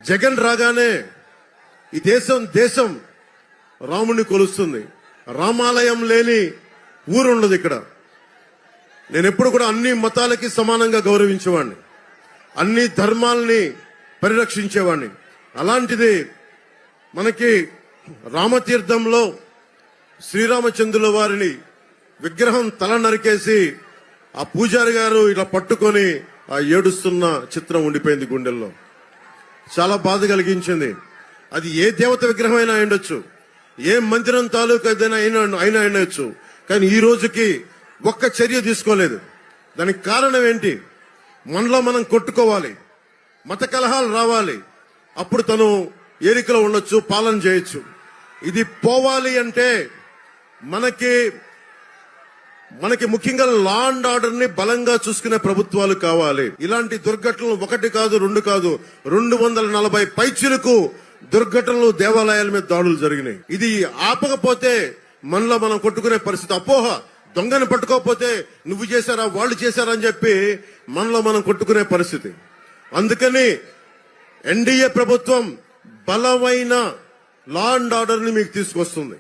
జగన్ రాగానే ఈ దేశం రాముని కొలుస్తుంది. రామాలయం లేని ఊరుండదు ఇక్కడ. నేను ఎప్పుడు కూడా అన్ని మతాలకి సమానంగా గౌరవించేవాడిని, అన్ని ధర్మాలని పరిరక్షించేవాడిని. అలాంటిది మనకి రామతీర్థంలో శ్రీరామచంద్రుల వారిని విగ్రహం తల నరికేసి ఆ పూజారి గారు ఇలా పట్టుకొని ఆ ఏడుస్తున్న చిత్రం ఉండిపోయింది గుండెల్లో. చాలా బాధ కలిగించింది. అది ఏ దేవత విగ్రహం అయినా ఉండొచ్చు, ఏ మందిరం తాలూకు ఏదైనా అయినా ఉండొచ్చు, కానీ ఈ రోజుకి ఒక్క చర్య తీసుకోలేదు. దానికి కారణం ఏంటి? మనలో మనం కొట్టుకోవాలి, మత కలహాలు రావాలి, అప్పుడు తను ఏరికలో ఉండొచ్చు, పాలన చేయొచ్చు. ఇది పోవాలి అంటే మనకి ముఖ్యంగా లా అండ్ ఆర్డర్ ని బలంగా చూసుకునే ప్రభుత్వాలు కావాలి. ఇలాంటి దుర్ఘటనలు ఒకటి కాదు, రెండు కాదు, 240 పైచిలకు దుర్ఘటనలు దేవాలయాల మీద దాడులు జరిగినాయి. ఇది ఆపకపోతే మనలో మనం కొట్టుకునే పరిస్థితి. అపోహ, దొంగని పట్టుకోకపోతే నువ్వు చేశారా వాళ్ళు చేశారా అని చెప్పి మనలో మనం కొట్టుకునే పరిస్థితి. అందుకని ఎన్డీఏ ప్రభుత్వం బలమైన లా అండ్ ఆర్డర్ ని మీకు తీసుకొస్తుంది.